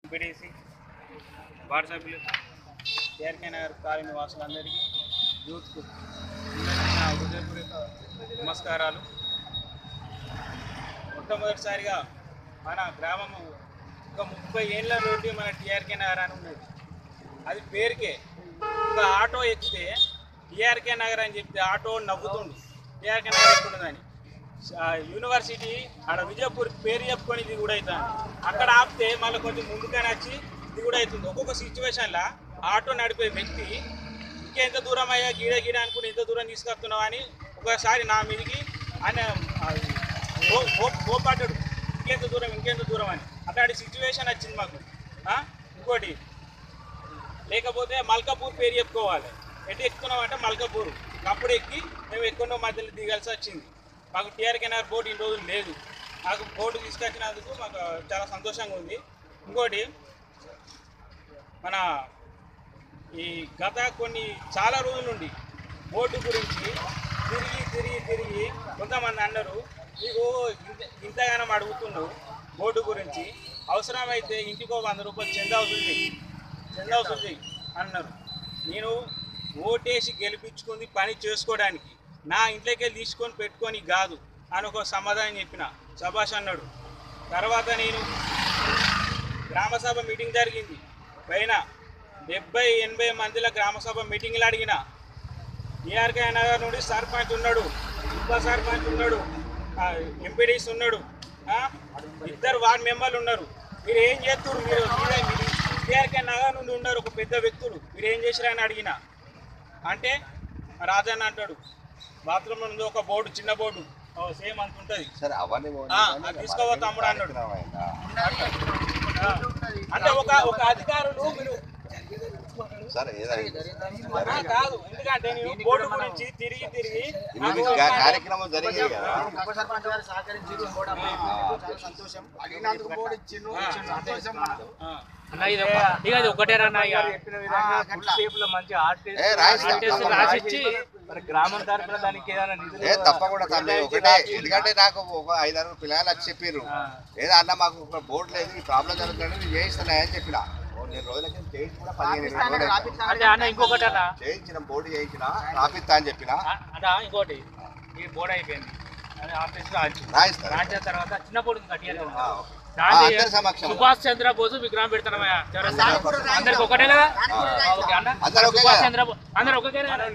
MPTC ward సభ్యులు KRK Nagar colony వాసులందరికీ యూత్కు నా హృదయపూర్వక నమస్కారాలు. మొట్టమొదటిసారిగా మన గ్రామము ఒక 30 ఏళ్ళ నుండి మన టీఆర్కే నగర్ అని ఉన్నది. అది పేరుకే ఒక ఆటో ఎక్కితే టీఆర్కే నగర్ అని చెప్తే ఆటో నవ్వుతుండు టీఆర్కే నగర్ ఎక్కుంటుందని. యూనివర్సిటీ ఆడ విజయపూర్ పేరు చెప్పుకొని ఇది కూడా అవుతుంది. అక్కడ ఆపితే మళ్ళీ కొంచెం ముందుకని వచ్చి ఇది కూడా అవుతుంది. ఒక్కొక్క సిచ్యువేషన్లో ఆటో నడిపే వ్యక్తి ఇంకెంత దూరం అయ్యా గీడ అనుకుని ఇంత దూరం తీసుకొస్తున్నావు అని ఒకసారి నా మీదికి ఆయన కోపాటాడు, ఇంకెంత దూరం అని. అట్లాంటి సిచ్యువేషన్ వచ్చింది మాకు. ఇంకోటి లేకపోతే మల్కాపూర్ పేరు చెప్పుకోవాలి. ఎటు ఎక్కుతున్నాం అంటే మల్కాపూర్. అప్పుడు ఎక్కి మేము ఎక్కడో మధ్యలో దిగాల్సి వచ్చింది. మాకు టీఆర్కే నగర్ బోర్డు ఇన్ని రోజులు లేదు. నాకు బోర్డు తీసుకొచ్చినందుకు మాకు చాలా సంతోషంగా ఉంది. ఇంకోటి మన ఈ గత చాలా రోజుల నుండి బోర్డు గురించి తిరిగి కొంతమంది అన్నారు, మీకు ఇంతగానం అడుగుతున్నావు బోర్డు గురించి, అవసరమైతే ఇంటికో 100 రూపాయలు చందా అవుతుంది అన్నారు. నేను ఓటేసి గెలిపించుకుంది పని చేసుకోవడానికి, నా ఇంట్లోకి వెళ్ళి తీసుకొని పెట్టుకొని కాదు అని ఒక సమాధానం చెప్పిన. శభాష్ అన్నాడు. తర్వాత నేను గ్రామసభ మీటింగ్ జరిగింది, పైన 70-80 మందిల గ్రామసభ మీటింగ్లు అడిగిన. టీఆర్కే నగర్ నుండి సర్పంచ్ ఉన్నాడు, ఉప సర్పంచ్ ఉన్నాడు, ఎంపీడీస్ ఉన్నాడు, 2 వార్డు మెంబర్లు ఉన్నారు. మీరు ఏం చేస్తున్నారు? మీరు టీఆర్కే నగర్ నుండి ఉన్నారు ఒక పెద్ద వ్యక్తులు, మీరు ఏం చేసిరని అడిగిన. అంటే రాజన్న అంటాడు, బాత్రూంలో ఉంది ఒక బోర్డు, చిన్న బోర్డు సేమ్ అంత ఉంటుంది, తీసుకోవా తమ్ముడు అన్నాడు. అంటే ఒక అధికారులు మీరు కాదు, ఎందుకంటే నేను బోర్డు గురించి తిరిగి కార్యక్రమం జరిగింది కదా. తప్పకుండా తల్లి ఒకటే, ఎందుకంటే నాకు ఒక 5-6 పిల్లలు వచ్చి చెప్పారు, ఏదో అన్న మాకు ఒక బోర్డు లేదు, ఈ ప్రాబ్లం జరుగుతుంది, నేను చేయిస్తున్నా అని చెప్పిన. నేను రోజుల కింద చేయించి కూడా 15 చేయించిన, బోర్డు చేయించిన, రాపిస్తా అని చెప్పిన. ఇంకోటి ఈ బోర్డు అయిపోయింది, రాయిస్తా తర్వాత చిన్న బోర్డు సుభాష్ చంద్రబోస్ విగ్రహం పెడతానమయ్యా. అందరికి ఒకటే కదా, అందరూ ఒకే నిర్ణయం